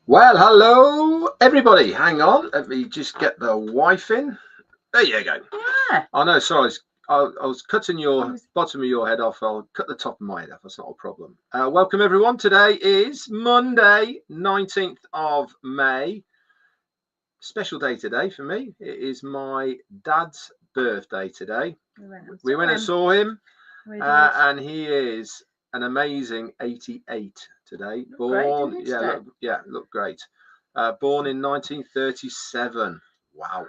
Well, hello everybody. Hang on, let me just get the wife in. There you go. Yeah. Oh no, sorry, I was cutting your bottom of your head off. I'll cut the top of my head off. That's not a problem. Welcome everyone. Today is Monday, 19th of May. Special day today for me. It is my dad's birthday today. We went and saw him, and he is an amazing 88 today. Born, great, look great. Born in 1937. Wow.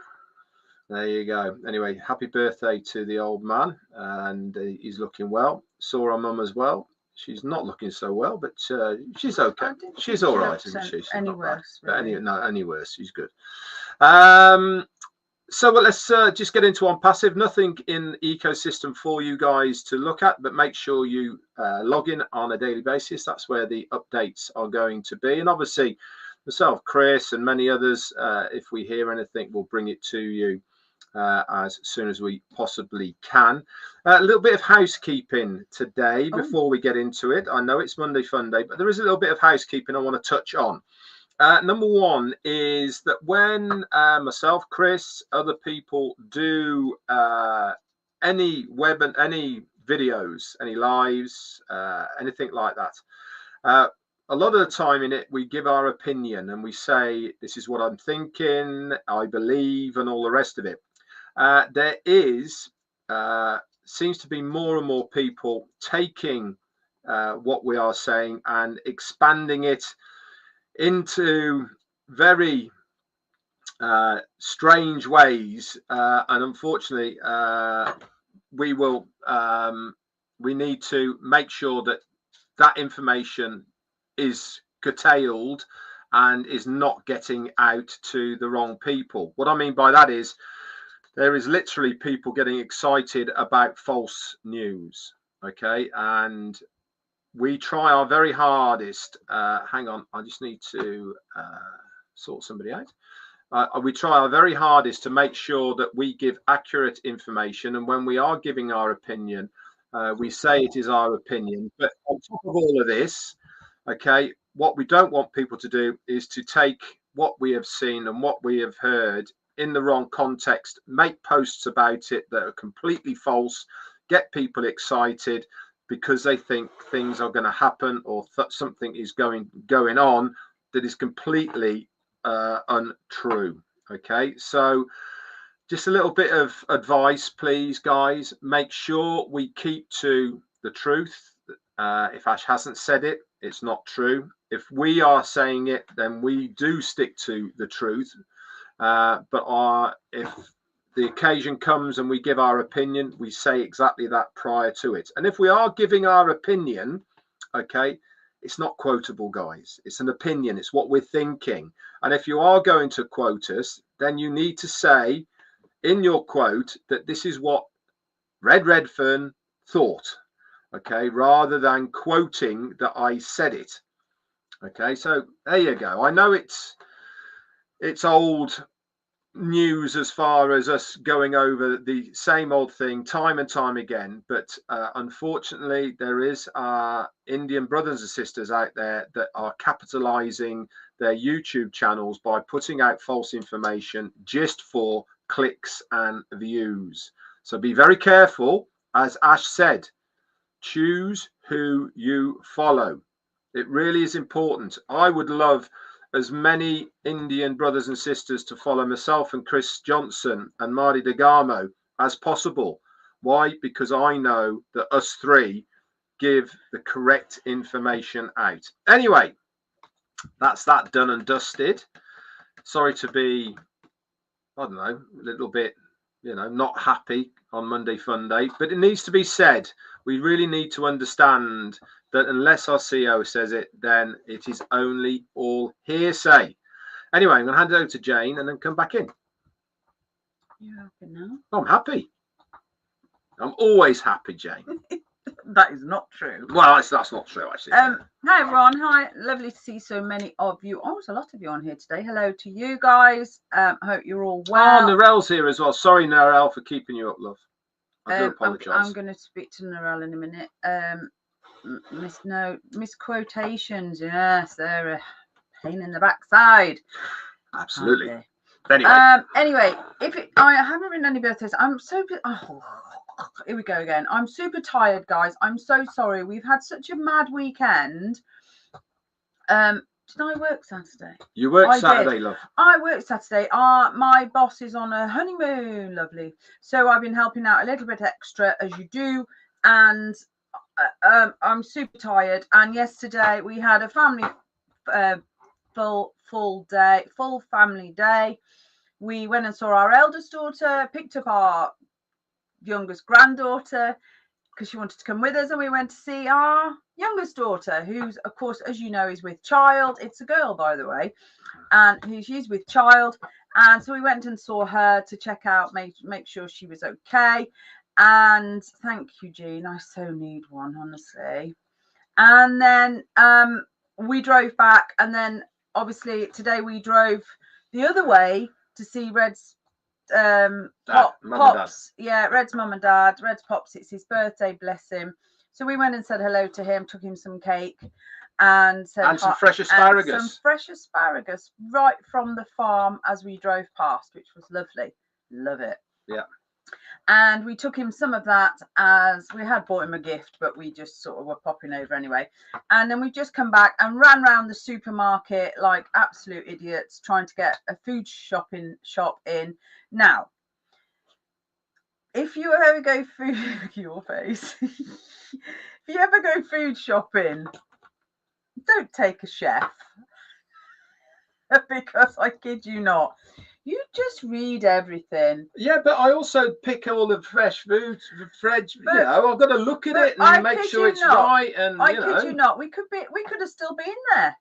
There you go. Anyway, happy birthday to the old man, and he's looking well. Saw our mum as well. She's not looking so well, but she's okay. She's all right, isn't she? She's any worse, really. But any worse, she's good. So let's just get into on passive. Nothing in the ecosystem for you guys to look at, but make sure you log in on a daily basis. That's where the updates are going to be. And obviously, myself, Chris, and many others, if we hear anything, we'll bring it to you as soon as we possibly can. A little bit of housekeeping today before we get into it. I know it's Monday Funday, but there is a little bit of housekeeping I want to touch on. Number one is that when myself, Chris, other people do any web and any videos, any lives, anything like that, a lot of the time in it, we give our opinion and we say, this is what I'm thinking, I believe, and all the rest of it. There seems to be more and more people taking what we are saying and expanding it into very strange ways, and unfortunately we need to make sure that that information is curtailed and is not getting out to the wrong people. What I mean by that is there is literally people getting excited about false news, okay, and we try our very hardest. Hang on, I just need to sort somebody out. We try our very hardest to make sure that we give accurate information. And when we are giving our opinion, we say it is our opinion. But on top of all of this, okay, what we don't want people to do is to take what we have seen and what we have heard in the wrong context, make posts about it that are completely false, get people excited because they think things are going to happen or something is going on that is completely untrue. Okay, so just a little bit of advice, please, guys. Make sure we keep to the truth. If Ash hasn't said it, it's not true. If we are saying it, then we do stick to the truth. But if the occasion comes and we give our opinion, we say exactly that prior to it. And if we are giving our opinion, okay, it's not quotable, guys. It's an opinion. It's what we're thinking. And if you are going to quote us, then you need to say in your quote that this is what Redfern thought, okay, rather than quoting that I said it. Okay, so there you go. I know it's old news as far as us going over the same old thing time and time again, but unfortunately there is Indian brothers and sisters out there that are capitalizing their YouTube channels by putting out false information just for clicks and views. So be very careful. As Ash said, choose who you follow. It really is important. I would love as many Indian brothers and sisters to follow myself and Chris Johnson and Marty DeGarmo as possible. Why? Because I know that us three give the correct information out. Anyway, that's that done and dusted. Sorry to be, I don't know, a little bit, not happy on Monday Funday, but it needs to be said. We really need to understand that unless our CEO says it, then it is only all hearsay. Anyway, I'm going to hand it over to Jane and then come back in. You're happy now? I'm happy. I'm always happy, Jane. That is not true. Well, that's not true, actually. Hi, everyone. Hi. Lovely to see so many of you. Oh, there's a lot of you on here today. Hello to you guys. Hope you're all well. Oh, Narelle's here as well. Sorry, Narelle, for keeping you up, love. I do apologise. I'm going to speak to Narelle in a minute. Misquotations. Yes, they're a pain in the backside. Absolutely. Anyway, I haven't written any birthdays. I'm so here we go again. I'm super tired, guys. I'm so sorry. We've had such a mad weekend. Did I work Saturday? You worked Saturday, love. I worked Saturday. My boss is on a honeymoon, lovely. So I've been helping out a little bit extra, as you do, and I'm super tired. And yesterday we had a family full family day. We went and saw our eldest daughter, picked up our youngest granddaughter because she wanted to come with us, and we went to see our youngest daughter, who's, of course, as you know, is with child. It's a girl, by the way, and she's with child. And so we went and saw her to check out, make sure she was okay. And thank you, Jean. I so need one, honestly. And then we drove back, and then obviously today we drove the other way to see Red's pops. Yeah, Red's mum and dad. Red's pops. It's his birthday, bless him. So we went and said hello to him, took him some cake, and said some fresh asparagus. Some fresh asparagus right from the farm as we drove past, which was lovely. Love it. Yeah. And we took him some of that, as we had bought him a gift, but we just sort of were popping over anyway. And then we just come back and ran around the supermarket like absolute idiots, trying to get a food shop in. Now, if you ever go your face, if you ever go food shopping, don't take a chef, because I kid you not, you just read everything. Yeah, but I also pick all the fresh foods, you know, I've got to look at it and make sure it's right. And I kid you not, we could have still been there.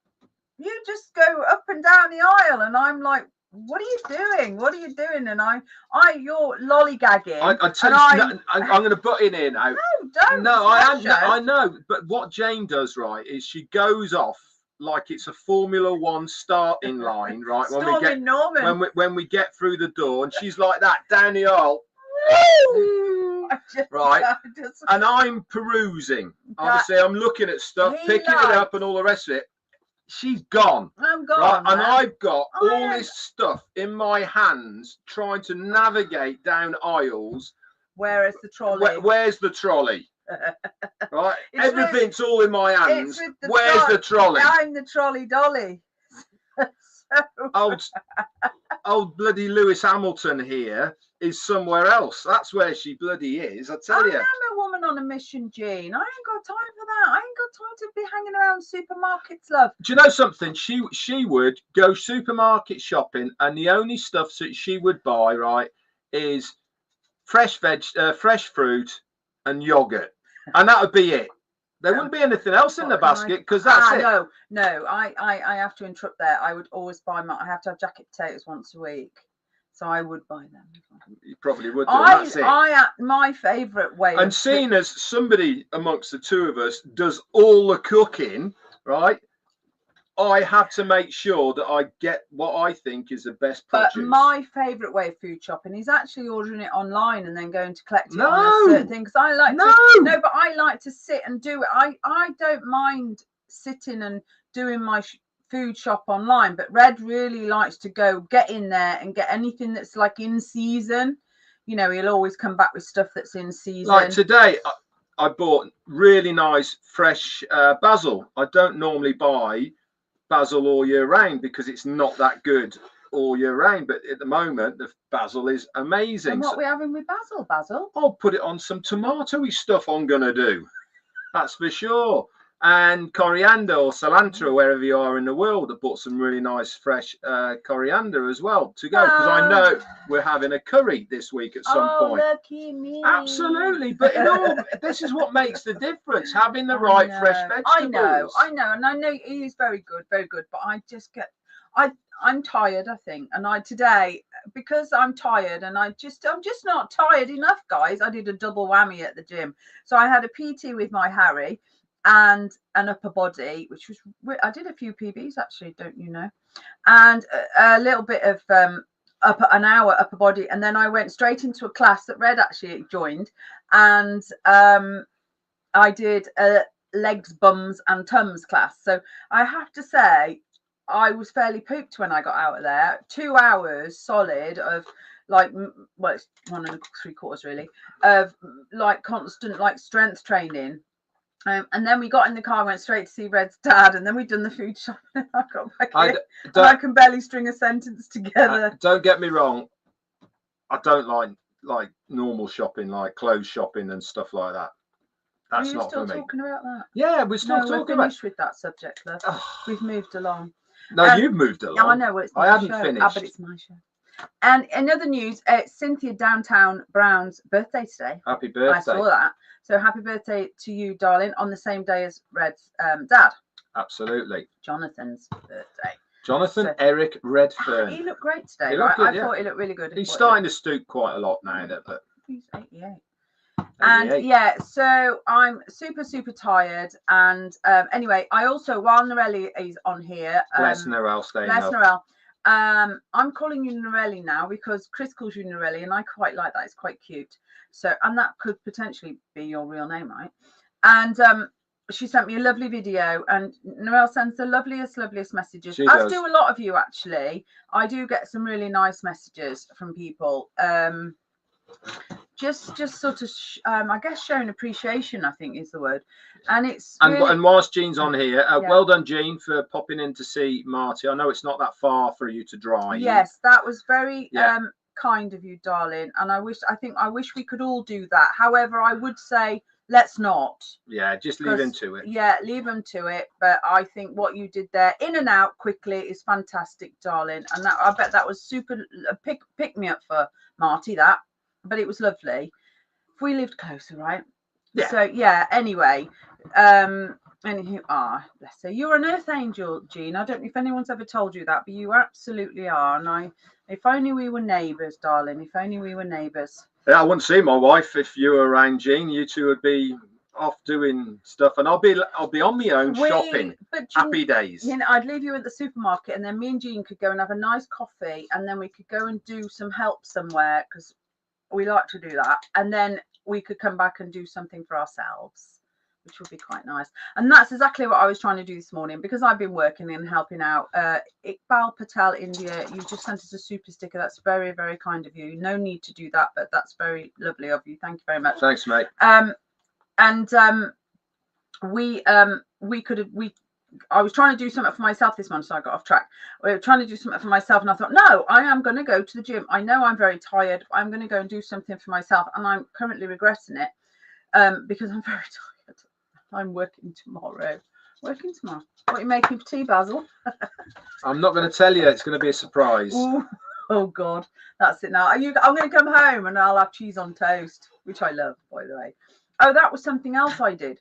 You just go up and down the aisle, and I'm like, what are you doing? What are you doing? And you're lollygagging. I'm going to butt in here now. No, don't. No, I know. But what Jane does, right, is she goes off like it's a Formula One starting line, right? When we get through the door, and she's like that down the aisle. Right. And I'm perusing. Obviously, I'm looking at stuff, picking it up, and all the rest of it. She's gone. I'm gone. Right? And I've got all this stuff in my hands trying to navigate down aisles. Where is the trolley? Where's the trolley? Right? Everything's all in my hands. Where's the trolley? I'm the trolley dolly. Old bloody Lewis Hamilton here is somewhere else. That's where she bloody is, I tell you. I am a woman on a mission, Jean. I ain't got time for that. I ain't got time to be hanging around supermarkets, love. Do you know something? She would go supermarket shopping, and the only stuff that she would buy, right, is fresh fruit and yogurt, and that would be it. There wouldn't be anything else in the basket, because that's it. No, I have to interrupt there. I would always buy I have to have jacket potatoes once a week. So I would buy them. You probably would. That's it. My favourite way. And seeing as somebody amongst the two of us does all the cooking, right? I have to make sure that I get what I think is the best produce. But my favourite way of food shopping is actually ordering it online and then going to collect it on a certain thing. Because I like but I like to sit and do it. I don't mind sitting and doing my food shop online, but Red really likes to go get in there and get anything that's like in season. You know, he'll always come back with stuff that's in season. Like today, I bought really nice fresh basil. I don't normally buy basil all year round because it's not that good all year round, but at the moment the basil is amazing. And what are we having with basil? I'll put it on some tomatoey stuff I'm gonna do, that's for sure. And coriander or cilantro, wherever you are in the world. I bought some really nice fresh coriander as well to go, because I know we're having a curry this week at some point. Lucky me. Absolutely, but this is what makes the difference, having the right fresh vegetables. I know, and I know it is very good, but I just get, I'm tired, I think, and today, because I'm tired, and I'm just not tired enough, guys. I did a double whammy at the gym, so I had a PT with my Harry and an upper body, which was, I did a few PBs actually, don't you know, and a little bit of an hour upper body, and then I went straight into a class that Red actually joined, and I did a legs, bums and tums class. So I have to say, I was fairly pooped when I got out of there. 2 hours solid of like, well, it's 1 3/4 really, of like constant like strength training. And then we got in the car, went straight to see Red's dad, and then we'd done the food shopping. And I got back in, and I can barely string a sentence together. Don't get me wrong, I don't like normal shopping, like clothes shopping and stuff like that. That's not for me. Are you still talking about that? Yeah, we're still talking about. We're finished with that subject, love. We've moved along. No, you've moved along. I know. Well, it's I hadn't finished. But it's my show. And in other news, Cynthia Downtown Brown's birthday today. Happy birthday. I saw that. So happy birthday to you, darling, on the same day as Red's dad. Absolutely. Jonathan's birthday. Jonathan Eric Redfern. He looked great today. Good, I thought he looked really good. He's starting to stoop quite a lot now. But he's 88. And yeah, so I'm super tired. And anyway, I also, while Norelli is on here, bless Norel, staying up. Norel. I'm calling you Norelli now because Chris calls you Norelli, and I quite like that. It's quite cute. So, and that could potentially be your real name, right? And she sent me a lovely video, and Norel sends the loveliest messages. As do a lot of you, actually. I do get some really nice messages from people. Just sort of, I guess, showing appreciation, I think is the word. And it's really... and whilst Jean's on here, well done, Jean, for popping in to see Marty. I know it's not that far for you to drive. Yes, that was very kind of you, darling. And I wish we could all do that. However, I would say let's not. Yeah, just leave him to it. Yeah, leave him to it. But I think what you did there, in and out quickly, is fantastic, darling. And that, I bet that was super pick me up for Marty. That. But it was lovely. If we lived closer, right? Yeah. So yeah. Anyway, anywho, bless her. You're an earth angel, Jean. I don't know if anyone's ever told you that, but you absolutely are. And if only we were neighbours, darling. If only we were neighbours. Yeah, I wouldn't see my wife if you were around, Jean. You two would be off doing stuff, and I'll be on my own shopping. But Jean, happy days. You know, I'd leave you at the supermarket, and then me and Jean could go and have a nice coffee, and then we could go and do some help somewhere because we like to do that, and then we could come back and do something for ourselves, which would be quite nice. And that's exactly what I was trying to do this morning, because I've been working and helping out. Iqbal Patel, India, you just sent us a super sticker. That's very, very kind of you. No need to do that, but that's very lovely of you. Thank you very much. Thanks, mate. I was trying to do something for myself this month, so I got off track. We were trying to do something for myself, and I thought, no, I am going to go to the gym. I know I'm very tired. But I'm going to go and do something for myself, and I'm currently regretting it because I'm very tired. I'm working tomorrow. What are you making for tea, Basil? I'm not going to tell you. It's going to be a surprise. Ooh. Oh, God. That's it now. I'm going to come home, and I'll have cheese on toast, which I love, by the way. Oh, that was something else I did.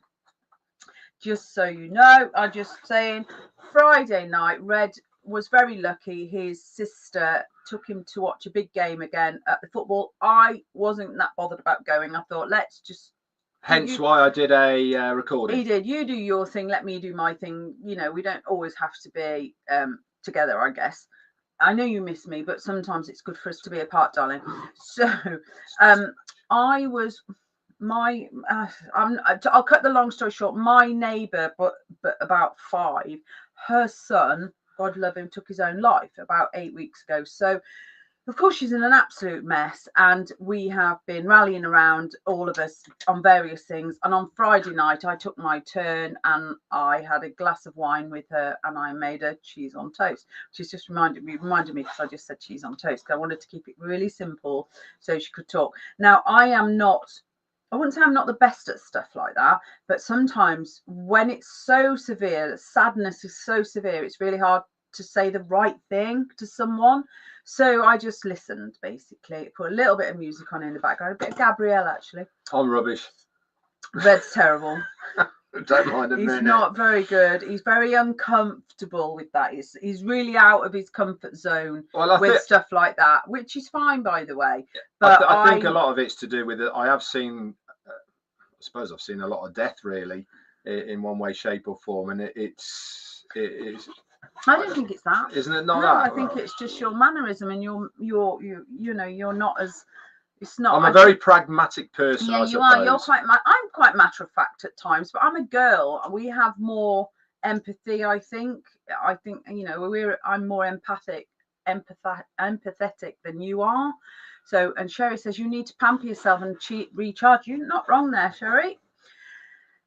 Just so you know, I'm just saying, Friday night, Red was very lucky. His sister took him to watch a big game again at the football. I wasn't that bothered about going. I thought, let's just... Hence why I did a recording. He did. You do your thing. Let me do my thing. You know, we don't always have to be together, I guess. I know you miss me, but sometimes it's good for us to be apart, darling. So I was... I'll cut the long story short. My neighbour, but about 5, her son, God love him, took his own life about 8 weeks ago. So, of course, she's in an absolute mess, and we have been rallying around, all of us, on various things. And on Friday night, I took my turn, and I had a glass of wine with her, and I made her cheese on toast, which has just reminded me because I just said cheese on toast, because I wanted to keep it really simple so she could talk. Now, I wouldn't say I'm not the best at stuff like that, but sometimes when it's so severe, sadness is so severe, it's really hard to say the right thing to someone. So I just listened, basically. Put a little bit of music on in the background, a bit of Gabrielle, actually. I'm rubbish. Red's terrible. Don't mind him. He's not very good. He's very uncomfortable with that. He's really out of his comfort zone with stuff like that, which is fine, by the way. But I think a lot of it's to do with it. I have seen, I suppose I've seen a lot of death, really, in one way, shape, or form, and it's. I don't think it's that. Isn't it not no, that? I think it's just your mannerism, and you're not as. It's not. I'm a very pragmatic person. Yeah, you are. You're quite. I'm quite matter of fact at times, but I'm a girl. We have more empathy. I think you know, I'm more empathetic than you are. So, and Sherry says you need to pamper yourself and recharge. You're not wrong there, Sherry.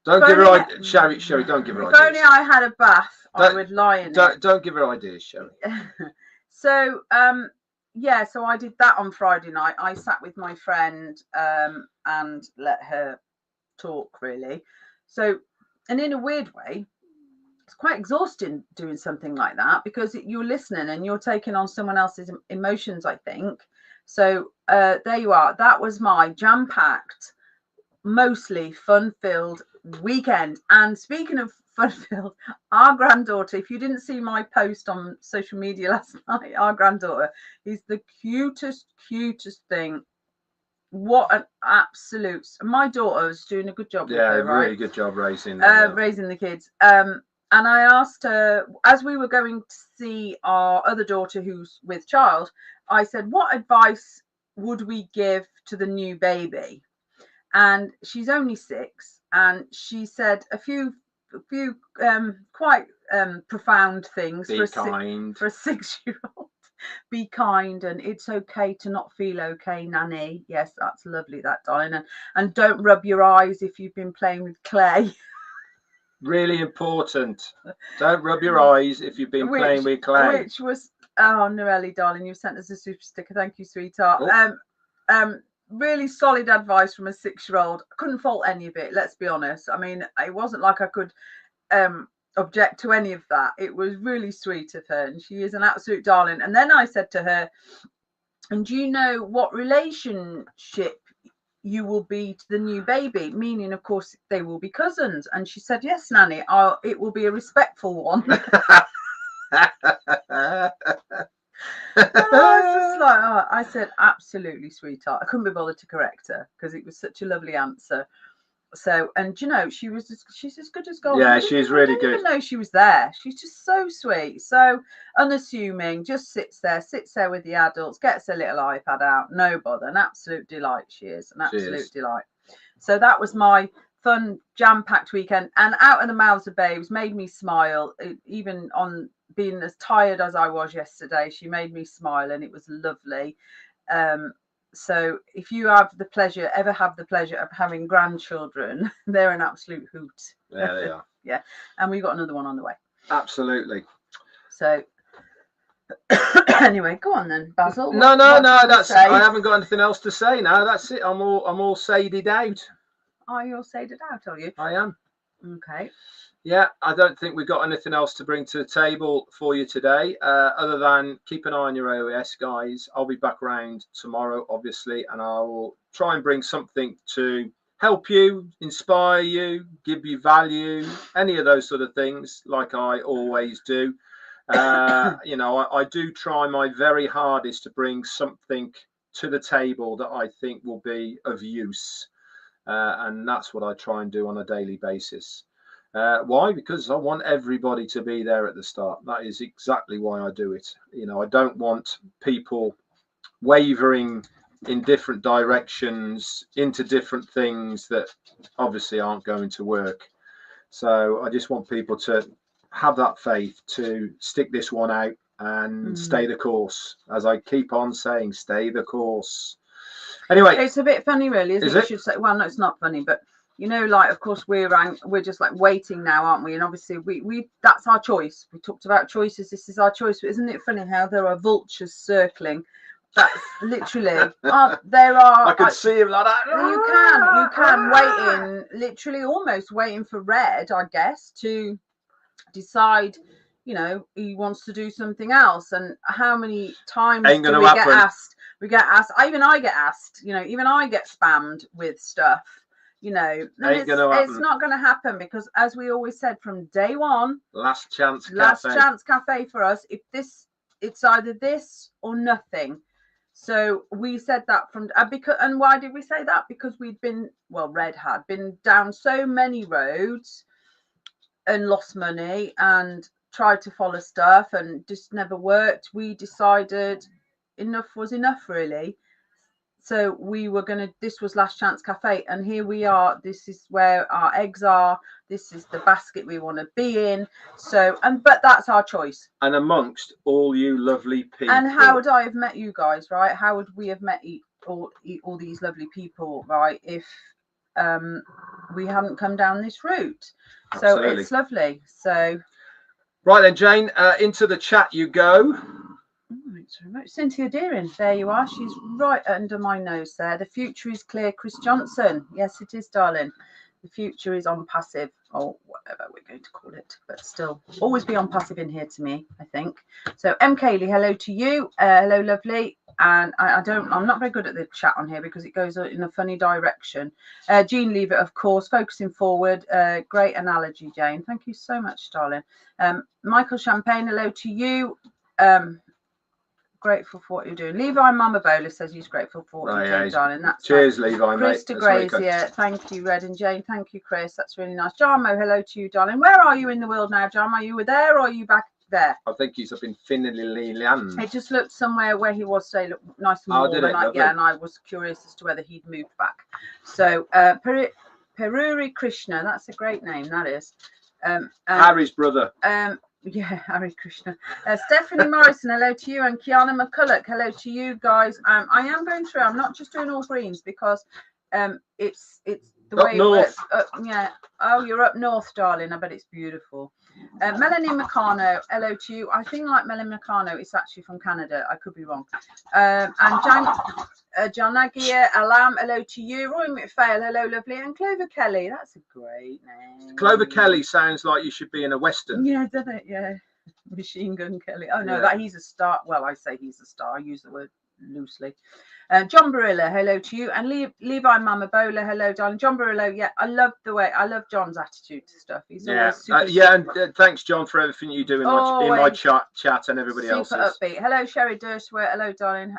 Don't give her Sherry. Don't give her ideas. If only I had a bath, I would lie in it. Don't give her ideas, Sherry. So, yeah, so I did that on Friday night. I sat with my friend and let her talk, really. So, and in a weird way, it's quite exhausting doing something like that, because you're listening and you're taking on someone else's emotions, I think. So there you are. That was my jam-packed, mostly fun-filled weekend. And speaking of fun-filled, our granddaughter, if you didn't see my post on social media last night, our granddaughter is the cutest thing. What an absolute... My daughter was doing a good job with her, right? Really good job raising the kids. And I asked her, as we were going to see our other daughter who's with child, I said, what advice would we give to the new baby? And she's only 6, and she said a few quite profound things. Be kind. For a 6-year-old. Be kind, and it's okay to not feel okay, Nanny. Yes, that's lovely, that, darling. And don't rub your eyes if you've been playing with clay. Really important. Don't rub your eyes if you've been playing with clay. Which was, oh, Noelle, darling, you've sent us a super sticker. Thank you, sweetheart. Oh. Really solid advice from a 6-year-old. I couldn't fault any of it, let's be honest. I mean, it wasn't like I could object to any of that. It was really sweet of her, and she is an absolute darling. And then I said to her, and do you know what relationship you will be to the new baby? Meaning, of course, they will be cousins. And she said, yes, Nanny, it will be a respectful one. I said, absolutely, sweetheart. I couldn't be bothered to correct her because it was such a lovely answer. So, and you know, she's as good as gold. Yeah, she's really good. I didn't even know she was there. She's just so sweet, so unassuming, just sits there with the adults, gets a little iPad out, no bother. An absolute delight she is, an absolute delight. So that was my fun, jam-packed weekend, and out of the mouths of babes made me smile. Even on being as tired as I was yesterday, she made me smile, and it was lovely. So if you ever have the pleasure of having grandchildren, they're an absolute hoot. Yeah, they are. Yeah, and we've got another one on the way. Absolutely. So anyway, go on then, Basil. No. That's I haven't got anything else to say now. That's it. I'm all saded out. Are you all saded out? Are you? I am. Okay. Yeah, I don't think we've got anything else to bring to the table for you today, other than keep an eye on your OES, guys. I'll be back around tomorrow, obviously, and I will try and bring something to help you, inspire you, give you value, any of those sort of things, like I always do. You know, I do try my very hardest to bring something to the table that I think will be of use, and that's what I try and do on a daily basis. Why? Because I want everybody to be there at the start. That is exactly why I do it. You know, I don't want people wavering in different directions into different things that obviously aren't going to work. So I just want people to have that faith to stick this one out and stay the course. As I keep on saying, stay the course. Anyway, it's a bit funny, really, isn't it? You should say, well, no, it's not funny, but you know, like, of course, we're just like waiting now, aren't we? And obviously, we that's our choice. We talked about choices. This is our choice. But isn't it funny how there are vultures circling? That's literally there are. I could see him like that. You can waiting, literally almost waiting for Red, I guess, to decide. You know, he wants to do something else. And how many times do we get asked? We get asked. Even I get asked. You know, even I get spammed with stuff. You know, and it's not going to happen, because, as we always said from day one, last chance cafe for us. If it's either this or nothing. So we said that from and why did we say that? Because Red had been down so many roads and lost money and tried to follow stuff and just never worked. We decided enough was enough, really. So we were going to, this was Last Chance Cafe, and here we are. This is where our eggs are. This is the basket we want to be in. So, but that's our choice. And amongst all you lovely people. And how would I have met you guys, right? How would we have met all these lovely people, right? If we hadn't come down this route. So Absolutely. it's lovely. So right then, Jane, into the chat you go. Thanks very much. Cynthia Deering, there you are. She's right under my nose there. The future is clear, Chris Johnson. Yes, it is, darling. The future is on passive, or whatever we're going to call it, but still always be on passive in here to me, I think. So M. Kaylee, hello to you. Hello, lovely. And I'm not very good at the chat on here because it goes in a funny direction. Jean Lever, of course, focusing forward. Great analogy, Jane. Thank you so much, darling. Michael Champagne, hello to you. Grateful for what you're doing. Levi Mama Bola says he's grateful for what you're doing, darling. That's cheers, nice. Levi, Chris mate. de Grazier, thank you, Red and Jane. Thank you, Chris. That's really nice. Jarmo, hello to you, darling. Where are you in the world now, Jarmo? Are you there or are you back there? I think he's up in Finley Land. It just looked somewhere where he was today, looked nice and warm. And I was curious as to whether he'd moved back. So Peruri Krishna, that's a great name, that is. Harry's brother. Yeah, Hare Krishna. Stephanie Morrison, hello to you, and Kiana McCulloch, hello to you guys. I am going through. I'm not just doing all greens because it's the up way north. It works. Yeah. Oh, you're up north, darling. I bet it's beautiful. Melanie Meccano, hello to you. I think like Melanie Meccano, it's actually from Canada. I could be wrong. And Janagia Alam, hello to you. Roy McPhail, hello, lovely. And Clover Kelly, that's a great name. Clover Kelly sounds like you should be in a Western. Yeah, doesn't it? Yeah. Machine Gun Kelly. Oh, no, that he's a star. Well, I say he's a star. I use the word loosely. John Barilla, hello to you. And Levi Mama Bola, hello, darling. John Barilla, yeah, I love John's attitude to stuff. He's always super, and thanks, John, for everything you do in my chat and everybody else's. Super upbeat. Hello, Sherry Dershowitz. Hello, darling.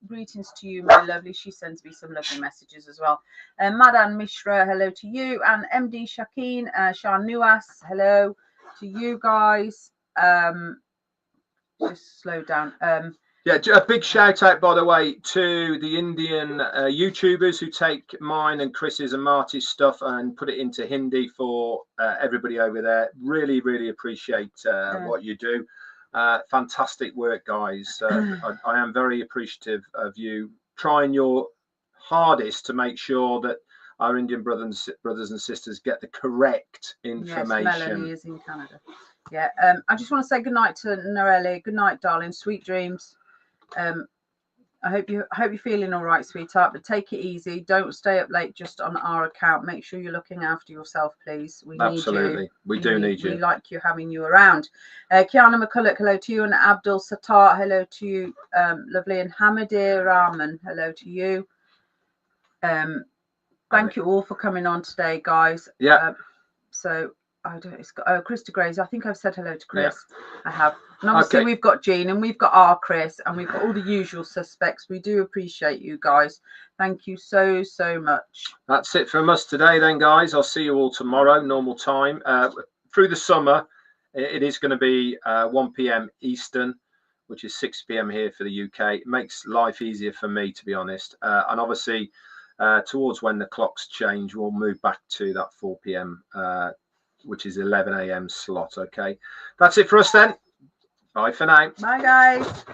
Greetings to you, my lovely. She sends me some lovely messages as well. Madan Mishra, hello to you. And MD Shakeen, Shah Nuas, hello to you guys. Just slow down. A big shout out, by the way, to the Indian YouTubers who take mine and Chris's and Marty's stuff and put it into Hindi for everybody over there. Really, really appreciate what you do. Fantastic work, guys. I am very appreciative of you trying your hardest to make sure that our Indian brothers and sisters get the correct information. Yes, Melanie is in Canada. Yeah. I just want to say good night to Norelli. Good night, darling. Sweet dreams. I hope you're feeling all right, sweetheart, but take it easy. Don't stay up late just on our account. Make sure you're looking after yourself, please. We need you. We do need you. We like you, having you around. Kiana McCulloch, hello to you. And Abdul Sattar, hello to you. Lovely. And Hamadir Rahman, hello to you. Thank you all for coming on today, guys. Yeah. So I don't. It's got Chris de Grace. I think I've said hello to Chris. Yeah. I have. And obviously we've got Jean and we've got our Chris and we've got all the usual suspects. We do appreciate you guys. Thank you so much. That's it from us today then, guys. I'll see you all tomorrow, normal time. Through the summer, it is going to be 1 p.m. Eastern, which is 6 p.m. here for the UK. It makes life easier for me, to be honest. And obviously, towards when the clocks change, we'll move back to that 4 p.m., which is 11 a.m. slot. Okay. That's it for us then. Bye for now. Bye, guys.